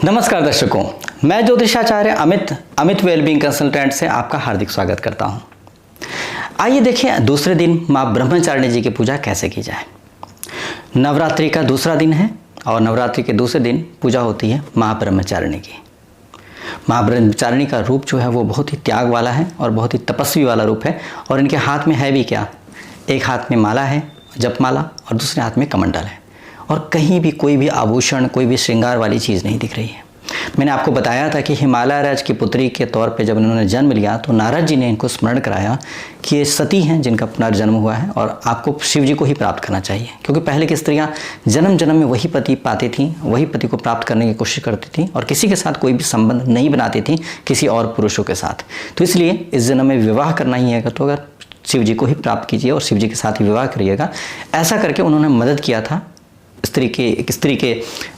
नमस्कार दर्शकों, मैं ज्योतिषाचार्य अमित वेलबींग कंसल्टेंट से आपका हार्दिक स्वागत करता हूं। आइए देखें दूसरे दिन मां ब्रह्मचारिणी जी की पूजा कैसे की जाए। नवरात्रि का दूसरा दिन है और नवरात्रि के दूसरे दिन पूजा होती है मां ब्रह्मचारिणी की। मां ब्रह्मचारिणी का रूप जो है वो बहुत ही त्याग वाला है और बहुत ही तपस्वी वाला रूप है। और इनके हाथ में है भी क्या, एक हाथ में माला है, जपमाला, और दूसरे हाथ में कमंडल है। और कहीं भी कोई भी आभूषण, कोई भी श्रृंगार वाली चीज़ नहीं दिख रही है। मैंने आपको बताया था कि हिमालय राज की पुत्री के तौर पे जब इन्होंने जन्म लिया तो नारद जी ने इनको स्मरण कराया कि ये सती हैं जिनका पुनर्जन्म हुआ है और आपको शिव जी को ही प्राप्त करना चाहिए, क्योंकि पहले की स्त्रियां जन्म जन्म में वही पति पाती थीं, वही पति को प्राप्त करने की कोशिश करती थीं और किसी के साथ कोई भी संबंध नहीं बनाती थीं किसी और पुरुषों के साथ। तो इसलिए इस जन्म में विवाह करना ही है तो अगर शिव जी को ही प्राप्त कीजिए और शिव जी के साथ ही विवाह करिएगा। ऐसा करके उन्होंने मदद किया था स्त्री के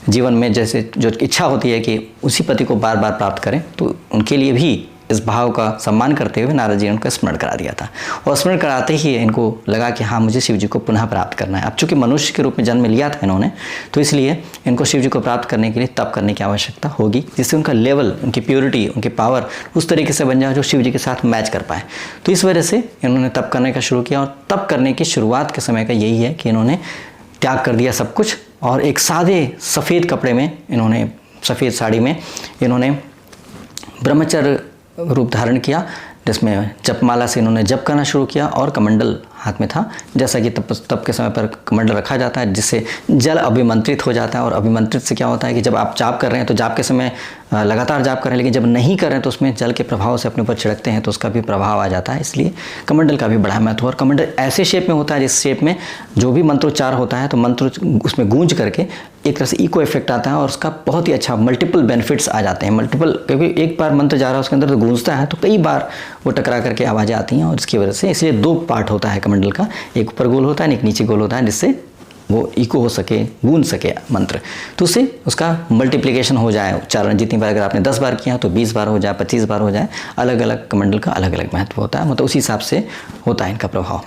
जीवन में, जैसे जो इच्छा होती है कि उसी पति को बार बार प्राप्त करें, तो उनके लिए भी इस भाव का सम्मान करते हुए नारद जी ने उनको स्मरण करा दिया था। और स्मरण कराते ही इनको लगा कि हाँ, मुझे शिव जी को पुनः प्राप्त करना है। अब चूंकि मनुष्य के रूप में जन्म लिया था इन्होंने, तो इसलिए इनको शिव जी को प्राप्त करने के लिए तप करने की आवश्यकता होगी, जिससे उनका लेवल, उनकी प्योरिटी, उनकी पावर उस तरीके से बन जाए जो शिव जी के साथ मैच कर पाए। तो इस वजह से इन्होंने तप करने का शुरू किया। और तप करने की शुरुआत के समय का यही है कि इन्होंने त्याग कर दिया सब कुछ और एक सादे सफ़ेद कपड़े में, इन्होंने सफ़ेद साड़ी में इन्होंने ब्रह्मचर्य रूप धारण किया, जिसमें जपमाला से इन्होंने जप करना शुरू किया और कमंडल हाथ में था। जैसा कि तप के समय पर कमंडल रखा जाता है, जिससे जल अभिमंत्रित हो जाता है। और अभिमंत्रित से क्या होता है कि जब आप जाप कर रहे हैं तो जाप के समय लगातार जाप कर रहे हैं, लेकिन जब नहीं कर रहे हैं तो उसमें जल के प्रभाव से अपने ऊपर छिड़कते हैं तो उसका भी प्रभाव आ जाता है। इसलिए कमंडल का भी बड़ा महत्व। और कमंडल ऐसे शेप में होता है जिस शेप में जो भी मंत्रोच्चार होता है तो मंत्र उसमें गूंज करके एक तरह से इको इफेक्ट आता है और उसका बहुत ही अच्छा मल्टीपल बेनिफिट्स आ जाते हैं। मल्टीपल, क्योंकि एक बार मंत्र जा रहा है उसके अंदर तो गूंजता है, तो कई बार वो टकरा करके आवाज़ें आती हैं और इसकी वजह से, इसलिए दो पार्ट होता है कमंडल का, एक ऊपर गोल होता है, एक नीचे गोल होता है, जिससे वो इको हो सके, गूंज सके मंत्र, तो उससे उसका मल्टीप्लिकेशन हो जाए। उच्चारण जितनी बार अगर आपने 10 बार किया तो 20 बार हो जाए, 25 बार हो जाए। अलग अलग कमंडल का अलग अलग महत्व होता है, मतलब उसी हिसाब से होता है इनका प्रभाव।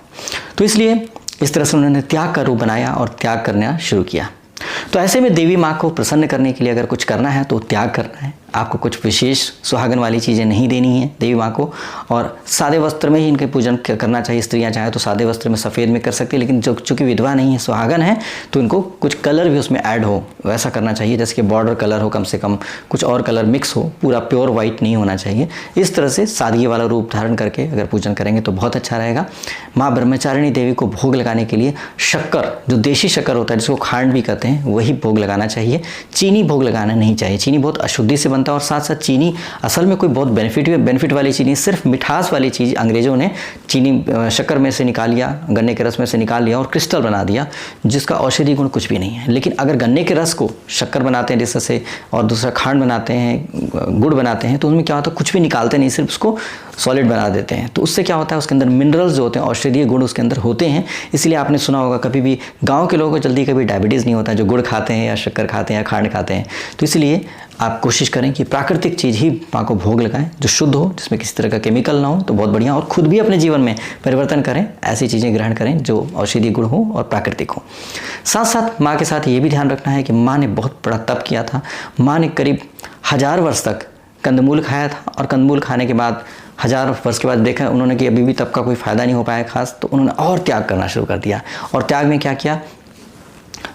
तो इसलिए इस तरह से उन्होंने त्याग का रूप बनाया और त्याग करना शुरू किया। तो ऐसे में देवी माँ को प्रसन्न करने के लिए अगर कुछ करना है तो त्याग करना है। आपको कुछ विशेष सुहागन वाली चीज़ें नहीं देनी है देवी माँ को, और सादे वस्त्र में ही इनके पूजन करना चाहिए। स्त्रियाँ चाहे तो सादे वस्त्र में सफ़ेद में कर सकती है, लेकिन जो चूँकि विधवा नहीं है, सुहागन है, तो इनको कुछ कलर भी उसमें ऐड हो, वैसा करना चाहिए। जैसे कि बॉर्डर कलर हो, कम से कम कुछ और कलर मिक्स हो, पूरा प्योर वाइट नहीं होना चाहिए। इस तरह से सादगी वाला रूप धारण करके अगर पूजन करेंगे तो बहुत अच्छा रहेगा। माँ ब्रह्मचारिणी देवी को भोग लगाने के लिए शक्कर, जो देशी शक्कर होता है जिसको खांड भी कहते हैं, वही भोग लगाना चाहिए। चीनी भोग लगाना नहीं चाहिए। चीनी बहुत अशुद्धि से बनता है और साथ साथ चीनी असल में कोई बहुत बेनिफिट वाली चीज़ नहीं, सिर्फ मिठास वाली चीज़ अंग्रेज़ों ने चीनी शक्कर में से निकाल लिया, गन्ने के रस में से निकाल लिया और क्रिस्टल बना दिया, जिसका औषधि गुण कुछ भी नहीं है। लेकिन अगर गन्ने के रस को शक्कर बनाते हैं जिससे, और दूसरा खांड बनाते हैं, गुड़ बनाते हैं, तो उसमें क्या होता है, कुछ भी निकालते नहीं, सिर्फ उसको सॉलिड बना देते हैं। तो उससे क्या होता है, उसके अंदर मिनरल्स जो होते हैं, औषधीय गुण उसके अंदर होते हैं। इसलिए आपने सुना होगा, कभी भी गाँव के लोगों को जल्दी कभी डायबिटीज़ नहीं होता जो गुड़ खाते हैं या शक्कर खाते हैं या खांड खाते हैं। तो इसलिए आप कोशिश करें कि प्राकृतिक चीज़ ही माँ को भोग लगाएं, जो शुद्ध हो, जिसमें किसी तरह का केमिकल ना हो, तो बहुत बढ़िया। और खुद भी अपने जीवन में परिवर्तन करें, ऐसी चीज़ें ग्रहण करें जो औषधीय गुण हो और प्राकृतिक हो। साथ साथ माँ के साथ ये भी ध्यान रखना है कि माँ ने बहुत बड़ा तप किया था। माँ ने करीब 1000 वर्ष तक कंदमूल खाया था, और कंदमूल खाने के बाद 1000 वर्ष के बाद देखा उन्होंने कि अभी भी तप का कोई फ़ायदा नहीं हो पाया खास, तो उन्होंने और त्याग करना शुरू कर दिया। और त्याग में क्या किया,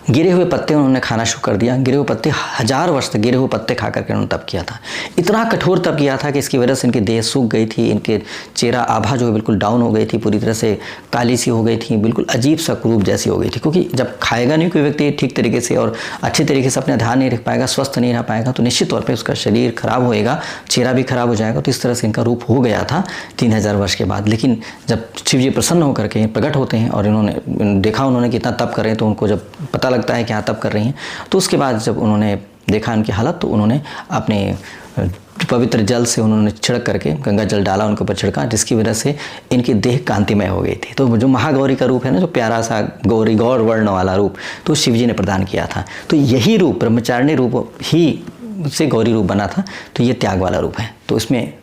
गिरे हुए पत्ते उन्होंने खाना शुरू कर दिया। गिरे हुए पत्ते, 1000 वर्ष तक गिरे हुए पत्ते खा करके उन्होंने तप किया था। इतना कठोर तप किया था कि इसकी वजह से इनकी देह सूख गई थी, इनके चेहरा आभा जो है बिल्कुल डाउन हो गई थी, पूरी तरह से काली सी हो गई थी, बिल्कुल अजीब सा कुरूप जैसी हो गई थी। क्योंकि जब खाएगा नहीं कोई व्यक्ति ठीक तरीके से और अच्छे तरीके से अपना ध्यान नहीं रख पाएगा, स्वस्थ नहीं रह पाएगा, तो निश्चित तौर पर उसका शरीर खराब होएगा, चेहरा भी खराब हो जाएगा। तो इस तरह से इनका रूप हो गया था 3000 वर्ष के बाद। लेकिन जब शिव जी प्रसन्न होकर के प्रकट होते हैं और इन्होंने देखा उन्होंने कितना तप कर रहे हैं, तो उनको जब पता लगता है कि हाँ तप कर रही हैं, तो उसके बाद जब उन्होंने देखा उनकी हालत, तो उन्होंने अपने पवित्र जल से उन्होंने छिड़क करके, गंगा जल डाला उनके ऊपर छिड़का, जिसकी वजह से इनकी देह कांतिमय हो गई थी। तो जो महागौरी का रूप है ना, जो प्यारा सा गौरी गौर वर्ण वाला रूप, तो शिव जी ने प्रदान किया था। तो यही रूप ब्रह्मचारिणी रूप ही से गौरी रूप बना था। तो ये त्याग वाला रूप है। तो इसमें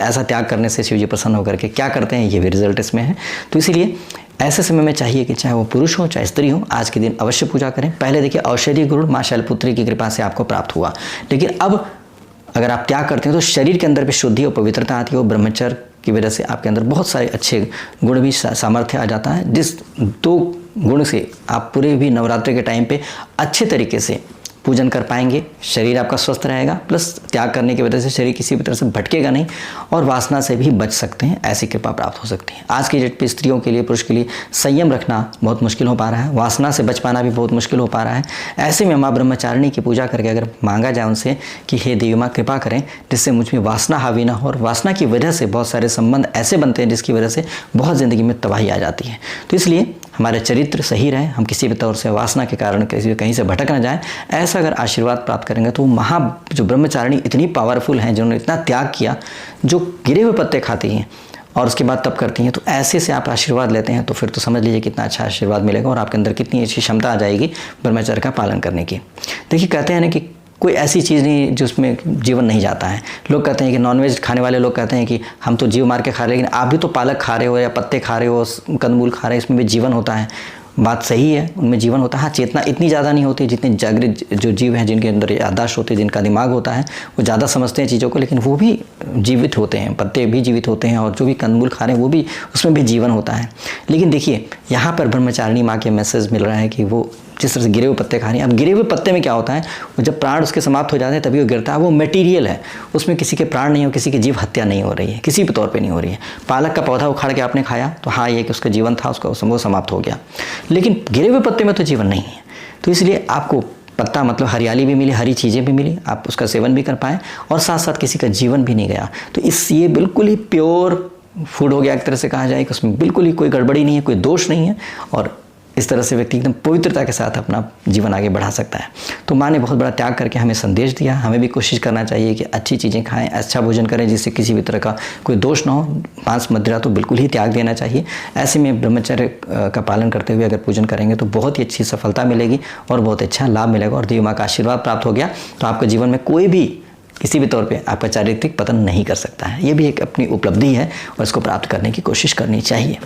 ऐसा त्याग करने से शिव जी प्रसन्न होकर के क्या करते हैं, ये भी रिजल्ट इसमें है। तो इसीलिए ऐसे समय में चाहिए कि चाहे वो पुरुष हो चाहे स्त्री हो, आज के दिन अवश्य पूजा करें। पहले देखिए औषधि गुण माँ शैलपुत्री की कृपा से आपको प्राप्त हुआ, लेकिन अब अगर आप त्याग करते हैं तो शरीर के अंदर भी शुद्धि और पवित्रता आती है, और ब्रह्मचर्य की वजह से आपके अंदर बहुत सारे अच्छे गुण भी सामर्थ्य आ जाता है, जिस 2 गुण से आप पूरे भी नवरात्रि के टाइम पे अच्छे तरीके से पूजन कर पाएंगे। शरीर आपका स्वस्थ रहेगा, प्लस त्याग करने की वजह से शरीर किसी भी तरह से भटकेगा नहीं और वासना से भी बच सकते हैं, ऐसी कृपा प्राप्त हो सकती है। आज की डेट पे स्त्रियों के लिए, पुरुष के लिए संयम रखना बहुत मुश्किल हो पा रहा है, वासना से बच पाना भी बहुत मुश्किल हो पा रहा है। ऐसे में माँ ब्रह्मचारिणी की पूजा करके अगर मांगा जाए उनसे कि हे देवी माँ कृपा करें जिससे मुझ में वासना हावी ना हो, और वासना की वजह से बहुत सारे संबंध ऐसे बनते हैं जिसकी वजह से बहुत ज़िंदगी में तबाही आ जाती है। तो इसलिए हमारे चरित्र सही रहे, हम किसी भी तौर से वासना के कारण कहीं से भटक ना जाएं, ऐसा अगर आशीर्वाद प्राप्त करेंगे तो जो ब्रह्मचारिणी इतनी पावरफुल हैं, जिन्होंने इतना त्याग किया, जो गिरे हुए पत्ते खाती हैं और उसके बाद तप करती हैं, तो ऐसे से आप आशीर्वाद लेते हैं तो फिर तो समझ लीजिए कितना अच्छा आशीर्वाद मिलेगा और आपके अंदर कितनी अच्छी क्षमता आ जाएगी ब्रह्मचर्य का पालन करने की। देखिए कहते हैं ना कि कोई ऐसी चीज़ नहीं जिसमें जीवन नहीं जाता है। लोग कहते हैं कि नॉनवेज खाने वाले लोग कहते हैं कि हम तो जीव मार के खा रहे हैं, लेकिन आप भी तो पालक खा रहे हो या पत्ते खा रहे हो, कंदमूल खा रहे हो, इसमें भी जीवन होता है। बात सही है, उनमें जीवन होता है। हाँ, चेतना इतनी ज़्यादा नहीं होती, जितने जागृत जो जीव हैं, जिनके अंदर याददाश्त होती है, जिनका दिमाग होता है, वो ज़्यादा समझते हैं चीज़ों को, लेकिन वो भी जीवित होते हैं, पत्ते भी जीवित होते हैं, और जो भी कंदमूल खा रहे हैं वो भी, उसमें भी जीवन होता है। लेकिन देखिए यहाँ पर ब्रह्मचारिणी माँ के मैसेज मिल रहा है कि वो जिस तरह से गिरे हुए पत्ते खा रही हैं। अब गिरे हुए पत्ते में क्या होता है, वो जब प्राण उसके समाप्त हो जाते हैं तभी वो गिरता है। वो मटेरियल है, उसमें किसी के प्राण नहीं हो, किसी की जीव हत्या नहीं हो रही है, किसी भी तौर पे नहीं हो रही है। पालक का पौधा उखाड़ के आपने खाया तो हाँ, ये कि उसका जीवन था, उसका वो समाप्त हो गया, लेकिन गिरे हुए पत्ते में तो जीवन नहीं है। तो इसलिए आपको पत्ता मतलब हरियाली भी मिली, हरी चीज़ें भी मिली, आप उसका सेवन भी कर पाएँ और साथ साथ किसी का जीवन भी नहीं गया। तो ये बिल्कुल ही प्योर फूड हो गया, एक तरह से कहा जाए कि उसमें बिल्कुल ही कोई गड़बड़ी नहीं है, कोई दोष नहीं है, और इस तरह से व्यक्ति एकदम पवित्रता के साथ अपना जीवन आगे बढ़ा सकता है। तो माँ ने बहुत बड़ा त्याग करके हमें संदेश दिया। हमें भी कोशिश करना चाहिए कि अच्छी चीज़ें खाएं, अच्छा भोजन करें, जिससे किसी भी तरह का कोई दोष ना हो। मांस मदिरा तो बिल्कुल ही त्याग देना चाहिए। ऐसे में ब्रह्मचर्य का पालन करते हुए अगर पूजन करेंगे तो बहुत ही अच्छी सफलता मिलेगी और बहुत अच्छा लाभ मिलेगा, और देवी माँ का आशीर्वाद प्राप्त हो गया तो आपके जीवन में कोई भी किसी भी तौर पे आपका चारित्रिक पतन नहीं कर सकता है। ये भी एक अपनी उपलब्धि है और इसको प्राप्त करने की कोशिश करनी चाहिए।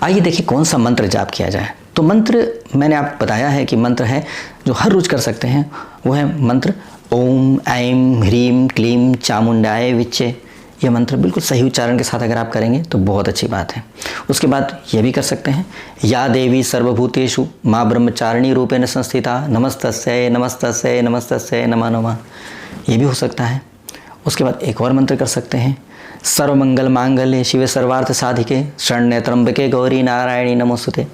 आइए देखिए कौन सा मंत्र जाप किया जाए। तो मंत्र मैंने आपको बताया है कि मंत्र है जो हर रोज कर सकते हैं, वो है मंत्र ओम ऐं ह्रीं क्लीं चामुंडाय विच्चे। यह मंत्र बिल्कुल सही उच्चारण के साथ अगर आप करेंगे तो बहुत अच्छी बात है। उसके बाद ये भी कर सकते हैं या देवी सर्वभूतेषु माँ ब्रह्मचारिणी रूपेण संस्थिता नमस्तस्यै नमस्तस्यै नमस्तस्यै नमः नमः, ये भी हो सकता है। उसके बाद एक और मंत्र कर सकते हैं सर्वमंगल मांगल्ये शिवे सर्वार्थ साधिके शरण्ये त्र्यंबके गौरी नारायणी नमोस्तुते।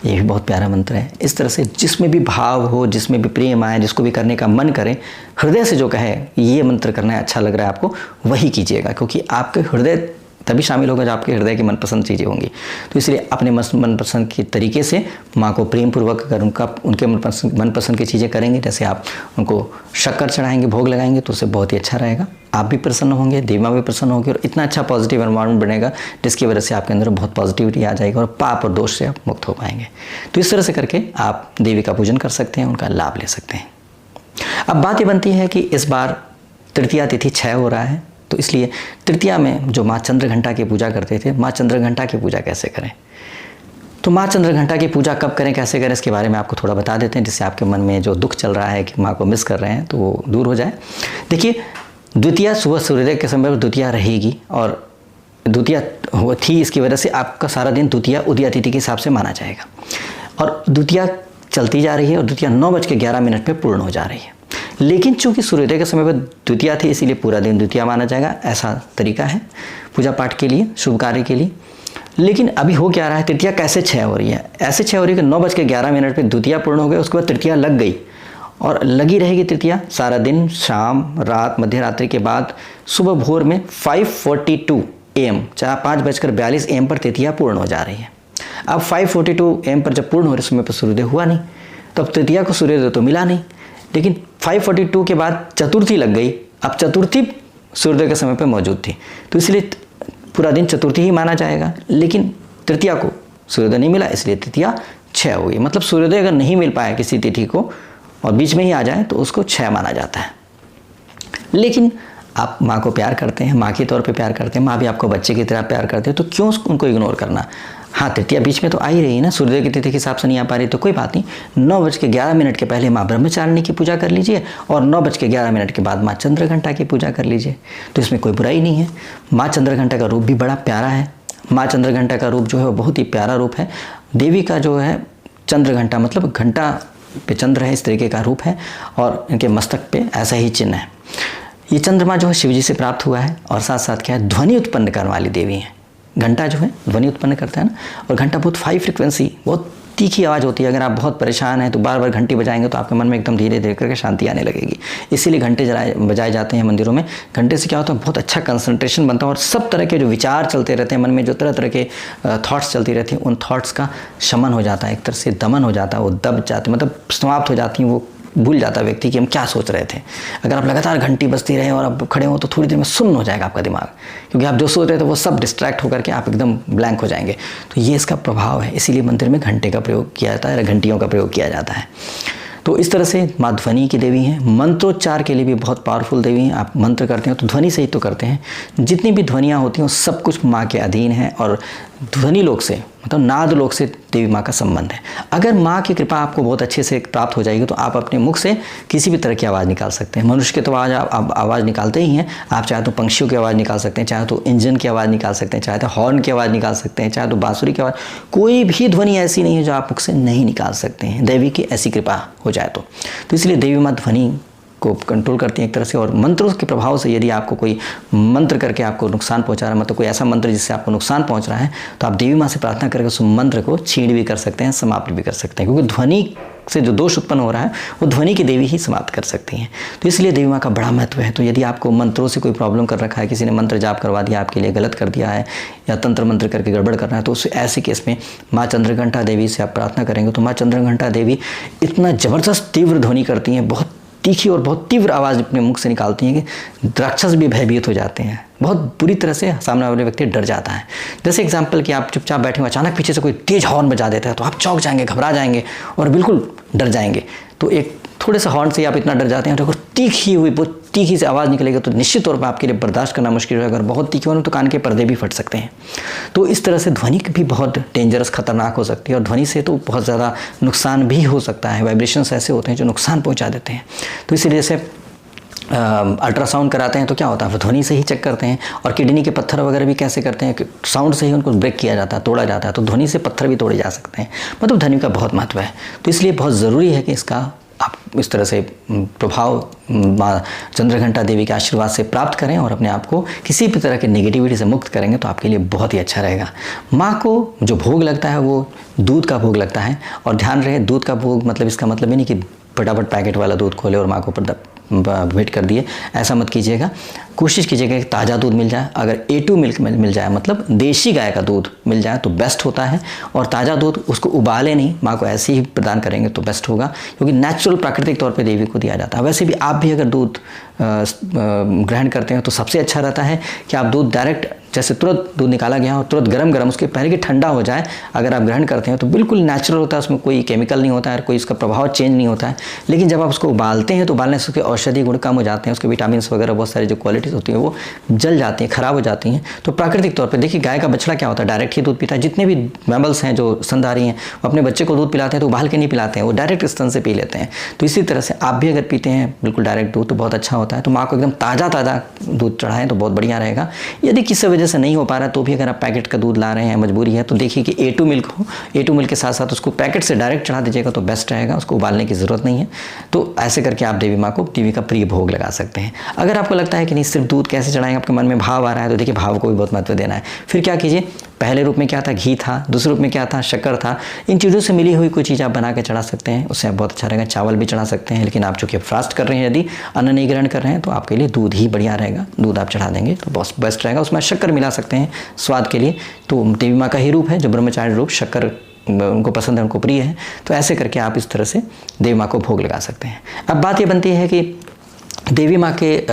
ये भी बहुत प्यारा मंत्र है। इस तरह से जिसमें भी भाव हो, जिसमें भी प्रेम आए, जिसको भी करने का मन करे, हृदय से जो कहे ये मंत्र करना है, अच्छा लग रहा है आपको, वही कीजिएगा, क्योंकि आपके हृदय तभी शामिल होगा जब आपके हृदय की मनपसंद चीज़ें होंगी। तो इसलिए अपने मनपसंद के तरीके से माँ को प्रेम पूर्वक अगर उनके मनपसंद की चीज़ें करेंगे, जैसे आप उनको शक्कर चढ़ाएंगे, भोग लगाएंगे, तो उससे बहुत ही अच्छा रहेगा। आप भी प्रसन्न होंगे, देवी माँ भी प्रसन्न होगी, और इतना अच्छा पॉजिटिव एनवायरनमेंट बनेगा जिसकी वजह से आपके अंदर बहुत पॉजिटिविटी आ जाएगी और पाप और दोष से आप मुक्त हो पाएंगे। तो इस तरह से करके आप देवी का पूजन कर सकते हैं, उनका लाभ ले सकते हैं। अब बात ये बनती है कि इस बार तृतीया तिथि 6 हो रहा है, तो इसलिए तृतीया में जो माँ चंद्रघंटा की पूजा करते थे, माँ चंद्रघंटा की पूजा कैसे करें। तो माँ चंद्रघंटा की पूजा कब करें, कैसे करें, इसके बारे में आपको थोड़ा बता देते हैं, जिससे आपके मन में जो दुख चल रहा है कि माँ को मिस कर रहे हैं तो वो दूर हो जाए। देखिए द्वितीया सुबह सूर्योदय के समय पर द्वितीया रहेगी, और द्वितीया थी इसकी वजह से आपका सारा दिन द्वितीया उदया तिथि के हिसाब से माना जाएगा, और द्वितीया चलती जा रही है और द्वितीया 9:11 पे पूर्ण हो जा रही है। लेकिन चूंकि सूर्योदय के समय पर द्वितीया थी, इसीलिए पूरा दिन द्वितीया माना जाएगा। ऐसा तरीका है पूजा पाठ के लिए, शुभ कार्य के लिए। लेकिन अभी हो क्या रहा है, तृतीया कैसे 6 हो रही है, ऐसे 6 हो रही है कि 9:11 पे द्वितीया पूर्ण हो गई, उसके बाद तृतीया लग गई और लगी रहेगी तृतीया सारा दिन, शाम, रात, मध्य रात्रि के बाद सुबह भोर में 5:42 AM 5:42 AM पर तृतीया पूर्ण हो जा रही है। अब 5:42 AM पर जब पूर्ण हो रहे समय पर सूर्योदय हुआ नहीं, तब तृतीया को सूर्योदय तो मिला नहीं, लेकिन 5:42 के बाद चतुर्थी लग गई। अब चतुर्थी सूर्योदय के समय पर मौजूद थी, तो इसलिए पूरा दिन चतुर्थी ही माना जाएगा। लेकिन तृतीया को सूर्योदय नहीं मिला, इसलिए तृतीया 6 हो गई। मतलब सूर्योदय अगर नहीं मिल पाया किसी तिथि को और बीच में ही आ जाए तो उसको 6 माना जाता है। लेकिन आप माँ को प्यार करते हैं, माँ के तौर पे प्यार करते हैं, माँ भी आपको बच्चे की तरह प्यार करते हैं, तो क्यों उनको इग्नोर करना। हाँ, तृतीया बीच में तो आ ही रही है ना, सूर्योदय की तिथि के हिसाब से नहीं आ पा रही तो कोई बात नहीं, 9:11 के पहले माँ ब्रह्मचारिणी की पूजा कर लीजिए और 9:11 के बाद माँ चंद्रघंटा की पूजा कर लीजिए, तो इसमें कोई बुराई नहीं है। माँ चंद्रघंटा का रूप भी बड़ा प्यारा है। माँ चंद्रघंटा का रूप जो है वो बहुत ही प्यारा रूप है। देवी का जो है चंद्रघंटा मतलब घंटा पे चंद्र है, इस तरीके का रूप है और इनके मस्तक पे ऐसा ही चिन्ह है। ये चंद्रमा जो है शिव जी से प्राप्त हुआ है और साथ साथ क्या है, ध्वनि उत्पन्न करने वाली देवी है। घंटा जो है ध्वनि उत्पन्न करता है ना, और घंटा बहुत हाई फ्रिक्वेंसी, बहुत तीखी आवाज़ होती है। अगर आप बहुत परेशान हैं तो बार बार घंटी बजाएंगे तो आपके मन में एकदम धीरे धीरे करके शांति आने लगेगी। इसीलिए घंटे बजाए जाते हैं मंदिरों में। घंटे से क्या होता है, बहुत अच्छा कंसंट्रेशन बनता है और सब तरह के जो विचार चलते रहते हैं मन में, जो तरह तरह के थॉट्स चलती रहती हैं, उन थॉट्स का शमन हो जाता है, एक तरह से दमन हो जाता है, वो दब जाते मतलब समाप्त हो जाती हैं, वो भूल जाता है व्यक्ति कि हम क्या सोच रहे थे। अगर आप लगातार घंटी बजती रहे और आप खड़े हो तो थोड़ी देर में सुन्न हो जाएगा आपका दिमाग, क्योंकि आप जो सोच रहे थे वो सब डिस्ट्रैक्ट होकर के आप एकदम ब्लैंक हो जाएंगे। तो ये इसका प्रभाव है, इसीलिए मंदिर में घंटे का प्रयोग किया जाता है, घंटियों का प्रयोग किया जाता है। तो इस तरह से माँ ध्वनि की देवी हैं। मंत्रोच्चार के लिए भी बहुत पावरफुल देवी हैं। आप मंत्र करते हैं तो ध्वनि से ही तो करते हैं। जितनी भी ध्वनियाँ होती हैं सब कुछ माँ के अधीन है और ध्वनि लोक से मतलब नाद लोक से देवी माँ का संबंध है। अगर माँ की कृपा आपको बहुत अच्छे से प्राप्त हो जाएगी तो आप अपने मुख से किसी भी तरह की आवाज़ निकाल सकते हैं। मनुष्य के तो आवाज़ निकालते ही हैं, आप चाहे तो पंक्षियों की आवाज़ निकाल सकते हैं, चाहे तो इंजन की आवाज़ निकाल सकते हैं, चाहे तो हॉर्न की आवाज़ निकाल सकते हैं, चाहे तो बांसुरी की आवाज़। कोई भी ध्वनि ऐसी नहीं है जो आप मुख से नहीं निकाल सकते हैं, देवी की ऐसी कृपा हो जाए तो इसलिए देवी माँ ध्वनि को कंट्रोल करती हैं एक तरह से। और मंत्रों के प्रभाव से यदि आपको कोई मंत्र करके आपको नुकसान पहुंचा रहा है, मतलब कोई ऐसा मंत्र जिससे आपको नुकसान पहुंच रहा है, तो आप देवी माँ से प्रार्थना करके उस मंत्र को छीण भी कर सकते हैं, समाप्त भी कर सकते हैं, क्योंकि ध्वनि से जो दोष उत्पन्न हो रहा है वो ध्वनि की देवी ही समाप्त कर सकती हैं। तो इसलिए देवी माँ का बड़ा महत्व है। तो यदि आपको मंत्रों से कोई प्रॉब्लम कर रखा है, किसी ने मंत्र जाप करवा दिया आपके लिए, गलत कर दिया है, या तंत्र मंत्र करके गड़बड़ करना है, तो उस ऐसे केस में माँ चंद्रघंटा देवी से आप प्रार्थना करेंगे तो माँ चंद्रघंटा देवी इतना ज़बरदस्त तीव्र ध्वनि करती हैं, बहुत तीखी और बहुत तीव्र आवाज़ अपने मुख से निकालती हैं कि राक्षस भी भयभीत हो जाते हैं, बहुत बुरी तरह से सामने वाले व्यक्ति डर जाता है। जैसे एग्जांपल कि आप चुपचाप बैठे हो, अचानक पीछे से कोई तेज हॉर्न बजा देता है तो आप चौंक जाएंगे, घबरा जाएंगे और बिल्कुल डर जाएंगे। तो एक थोड़े से हॉर्न से आप इतना डर जाते हैं तो अगर तीखी हुई बहुत तीखी से आवाज़ निकलेगी तो निश्चित तौर पर आपके लिए बर्दाश्त करना मुश्किल है। अगर बहुत तीखी हो तो कान के पर्दे भी फट सकते हैं। तो इस तरह से ध्वनि भी बहुत डेंजरस, खतरनाक हो सकती है और ध्वनि से तो बहुत ज़्यादा नुकसान भी हो सकता है। वाइब्रेशंस ऐसे होते हैं जो नुकसान पहुँचा देते हैं। तो इसीलिए से अल्ट्रासाउंड कराते हैं तो क्या होता है, ध्वनि से ही चेक करते हैं। और किडनी के पत्थर वगैरह भी कैसे करते हैं, साउंड से ही उनको ब्रेक किया जाता है, तोड़ा जाता है। तो ध्वनि से पत्थर भी तोड़े जा सकते हैं। मतलब ध्वनि का बहुत महत्व है। तो इसलिए बहुत ज़रूरी है कि इसका आप इस तरह से प्रभाव माँ चंद्रघंटा देवी के आशीर्वाद से प्राप्त करें और अपने आप को किसी भी तरह की नेगेटिविटी से मुक्त करेंगे तो आपके लिए बहुत ही अच्छा रहेगा। माँ को जो भोग लगता है वो दूध का भोग लगता है। और ध्यान रहे, दूध का भोग मतलब इसका मतलब ही नहीं कि फटाफट पैकेट वाला दूध खोले और माँ को भेंट कर दिए, ऐसा मत कीजिएगा। कोशिश कीजिएगा कि ताज़ा दूध मिल जाए। अगर A2 मिल्क मिल जाए, मतलब देशी गाय का दूध मिल जाए तो बेस्ट होता है। और ताज़ा दूध उसको उबाले नहीं, माँ को ऐसे ही प्रदान करेंगे तो बेस्ट होगा, क्योंकि नेचुरल प्राकृतिक तौर पे देवी को दिया जाता है। वैसे भी आप भी अगर दूध ग्रहण करते हैं तो सबसे अच्छा रहता है कि आप दूध डायरेक्ट, जैसे तुरंत दूध निकाला गया और तुरंत गरम उसके पहले कि ठंडा हो जाए, अगर आप ग्रहण करते हैं तो बिल्कुल नेचुरल होता है, उसमें कोई केमिकल नहीं होता है, कोई उसका प्रभाव चेंज नहीं होता है। लेकिन जब आप उसको उबालते हैं तो उबालने से उसके औषधि गुण कम हो जाते हैं, उसके विटामिन वगैरह बहुत सारी जो क्वालिटीज़ होती है वो जल जाती हैं, खराब हो जाती हैं। तो प्राकृतिक तौर पे देखिए, गाय का बछड़ा क्या होता है, डायरेक्ट ही दूध पीता है। जितने भी मैमल्स हैं जो स्तनधारी हैं वो अपने बच्चे को दूध पिलाते हैं तो उबाल के नहीं पिलाते हैं, वो डायरेक्ट स्तन से पी लेते हैं। तो इसी तरह से आप भी अगर पीते हैं बिल्कुल डायरेक्ट दूध तो बहुत अच्छा होता है। तो माँ को एकदम ताज़ा दूध चढ़ाएं तो बहुत बढ़िया रहेगा। यदि किसी वजह से नहीं हो पा रहा तो भी अगर आप पैकेट का दूध ला रहे हैं, मजबूरी है, तो देखिए कि A2 मिल्क हो। A2 मिल्क के साथ साथ उसको पैकेट से डायरेक्ट चढ़ा दीजिएगा तो बेस्ट रहेगा, उसको उबालने की ज़रूरत नहीं है। तो ऐसे करके आप देवी माँ को देवी का प्रिय भोग लगा सकते हैं। अगर आपको लगता है कि नहीं सिर्फ दूध कैसे चढ़ाएंगे, आपके मन में भाव आ रहा है, तो देखिए भाव को भी बहुत महत्व देना है। फिर क्या कीजिए, पहले रूप में क्या था, घी था, दूसरे रूप में क्या था, शक्कर था। इन चीज़ों से मिली हुई कोई चीज़ आप बना के चढ़ा सकते हैं, उससे बहुत अच्छा रहेगा। चावल भी चढ़ा सकते हैं, लेकिन आप चूँकि फास्ट कर रहे हैं, यदि अन्न नहीं ग्रहण कर रहे हैं तो आपके लिए दूध ही बढ़िया रहेगा। दूध आप चढ़ा देंगे तो बहुत बेस्ट रहेगा। उसमें शक्कर मिला सकते हैं स्वाद के लिए। तो देवी माँ का ही रूप है जो ब्रह्मचारी रूप, शक्कर उनको पसंद है, उनको प्रिय है। तो ऐसे करके आप इस तरह से देवी माँ को भोग लगा सकते हैं। अब बात ये बनती है कि देवी माँ के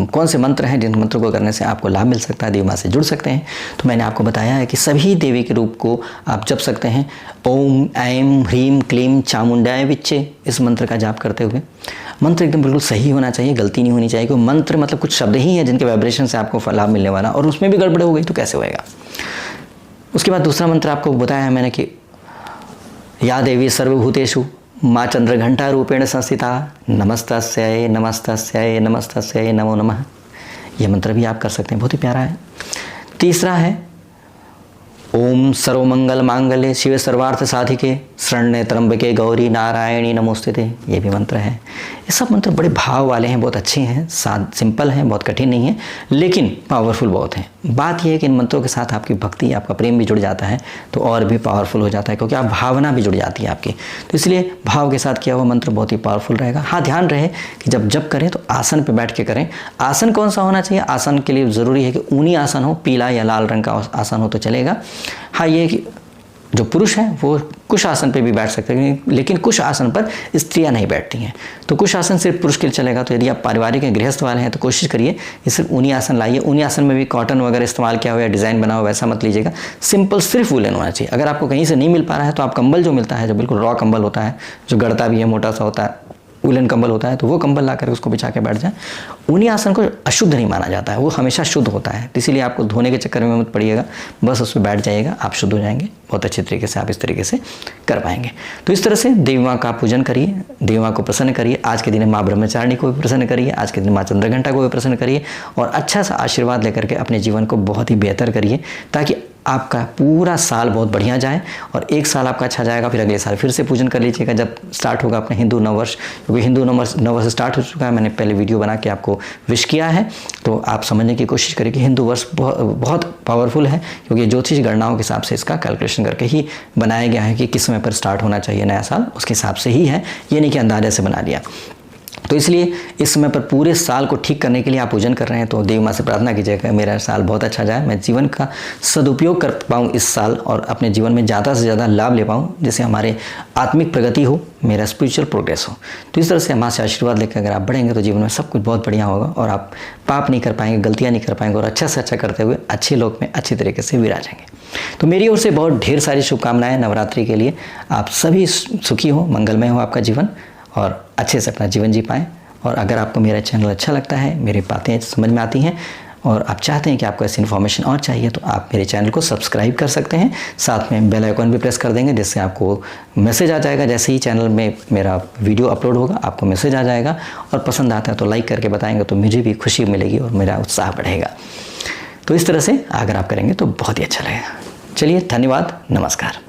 कौन से मंत्र हैं जिन मंत्रों को करने से आपको लाभ मिल सकता है, देवी माँ से जुड़ सकते हैं। तो मैंने आपको बताया है कि सभी देवी के रूप को आप जप सकते हैं। ओम ऐं ह्रीं क्लीं चामुंडाय विच्चे, इस मंत्र का जाप करते हुए मंत्र एकदम बिल्कुल सही होना चाहिए, गलती नहीं होनी चाहिए। कोई मंत्र मतलब कुछ शब्द ही है जिनके वाइब्रेशन से आपको लाभ मिलने वाला, और उसमें भी गड़बड़ हो गई तो कैसे होएगा। उसके बाद दूसरा मंत्र आपको बताया है मैंने कि या देवी सर्वभूतेषु माँ चंद्रघंटा रूपेण संस्थिता नमस्तस्यै नमस्तस्यै नमस्तस्यै नमो नमः। यह मंत्र भी आप कर सकते हैं, बहुत ही प्यारा है। तीसरा है ओम सर्वमंगल मांगल्ये शिव सर्वार्थ साधिके शरण्ये त्र्यंबके गौरी नारायणी नमोस्तुते। ये भी मंत्र है। ये सब मंत्र बड़े भाव वाले हैं, बहुत अच्छे हैं, सिंपल हैं, बहुत कठिन नहीं है, लेकिन पावरफुल बहुत हैं। बात यह है कि इन मंत्रों के साथ आपकी भक्ति, आपका प्रेम भी जुड़ जाता है तो और भी पावरफुल हो जाता है, क्योंकि आप भावना भी जुड़ जाती है आपकी। तो इसलिए भाव के साथ किया हुआ मंत्र बहुत ही पावरफुल रहेगा। हाँ, ध्यान रहे कि जब करें तो आसन पर बैठ के करें। आसन कौन सा होना चाहिए? आसन के लिए ज़रूरी है कि ऊनी आसन हो, पीला या लाल रंग का आसन हो तो चलेगा। हाँ, ये कि जो पुरुष हैं वो कुश आसन पे भी बैठ सकते हैं, लेकिन कुश आसन पर स्त्रियां नहीं बैठती हैं, तो कुश आसन सिर्फ पुरुष के लिए चलेगा। तो यदि आप पारिवारिक हैं, गृहस्थ वाले हैं, तो कोशिश करिए ये सिर्फ ऊनी आसन लाइए। ऊनी आसन में भी कॉटन वगैरह इस्तेमाल किया हुआ या डिज़ाइन बना हुआ वैसा मत लीजिएगा, सिंपल सिर्फ वुलन होना चाहिए। अगर आपको कहीं से नहीं मिल पा रहा है तो आप कंबल जो मिलता है, जो बिल्कुल रॉ कंबल होता है, जो गड़ता भी है, मोटा सा होता है, वुलन कंबल होता है, तो वो कंबल ला कर उसको बिछा के बैठ जाए। ऊनी आसन को अशुद्ध नहीं माना जाता है, वो हमेशा शुद्ध होता है, इसीलिए आपको धोने के चक्कर में मत पड़िएगा, बस उस पर बैठ जाइएगा, आप शुद्ध हो जाएंगे। बहुत अच्छे तरीके से आप इस तरीके से कर पाएंगे। तो इस तरह से देवी माँ का पूजन करिए, देवी माँ को प्रसन्न करिए। आज के दिन माँ ब्रह्मचारिणी को भी प्रसन्न करिए, आज के दिन माँ चंद्रघंटा को भी प्रसन्न करिए, और अच्छा सा आशीर्वाद लेकर के अपने जीवन को बहुत ही बेहतर करिए, ताकि आपका पूरा साल बहुत बढ़िया जाए। और एक साल आपका अच्छा जाएगा, फिर अगले साल फिर से पूजन कर लीजिएगा जब स्टार्ट होगा अपना हिंदू नववर्ष, क्योंकि हिंदू नववर्ष स्टार्ट हो चुका है। मैंने पहले वीडियो बना के आपको विश किया है, तो आप समझने की कोशिश करिए कि हिंदू वर्ष बहुत पावरफुल है, क्योंकि ज्योतिष गणनाओं के हिसाब से इसका कैलकुलेशन करके ही बनाया गया है कि किस समय पर स्टार्ट होना चाहिए नया साल, उसके हिसाब से ही है, ये नहीं कि अंदाजे से बना दिया। तो इसलिए इस समय पर पूरे साल को ठीक करने के लिए आप पूजन कर रहे हैं, तो देवी माँ से प्रार्थना कीजिएगा मेरा साल बहुत अच्छा जाए, मैं जीवन का सदुपयोग कर पाऊँ इस साल, और अपने जीवन में ज़्यादा से ज़्यादा लाभ ले पाऊँ, जिससे हमारे आत्मिक प्रगति हो, मेरा स्पिरिचुअल प्रोग्रेस हो। तो इस तरह से माँ से आशीर्वाद लेकर अगर आप बढ़ेंगे तो जीवन में सब कुछ बहुत बढ़िया होगा, और आप पाप नहीं कर पाएंगे, गलतियाँ नहीं कर पाएंगे, और अच्छा से अच्छा करते हुए अच्छे लोक में अच्छी तरीके से विराजेंगे। तो मेरी ओर से बहुत ढेर सारी शुभकामनाएं नवरात्रि के लिए। आप सभी सुखी हो, मंगलमय हो आपका जीवन, और अच्छे से अपना जीवन जी पाएँ। और अगर आपको मेरा चैनल अच्छा लगता है, मेरी बातें समझ में आती हैं, और आप चाहते हैं कि आपको ऐसी इन्फॉर्मेशन और चाहिए, तो आप मेरे चैनल को सब्सक्राइब कर सकते हैं, साथ में बेल आइकन भी प्रेस कर देंगे, जिससे आपको मैसेज आ जाएगा। जैसे ही चैनल में मेरा वीडियो अपलोड होगा आपको मैसेज आ जाएगा, और पसंद आता है तो लाइक करके बताएंगे, तो मुझे भी खुशी मिलेगी और मेरा उत्साह बढ़ेगा। तो इस तरह से अगर आप करेंगे तो बहुत ही अच्छा लगेगा। चलिए, धन्यवाद, नमस्कार।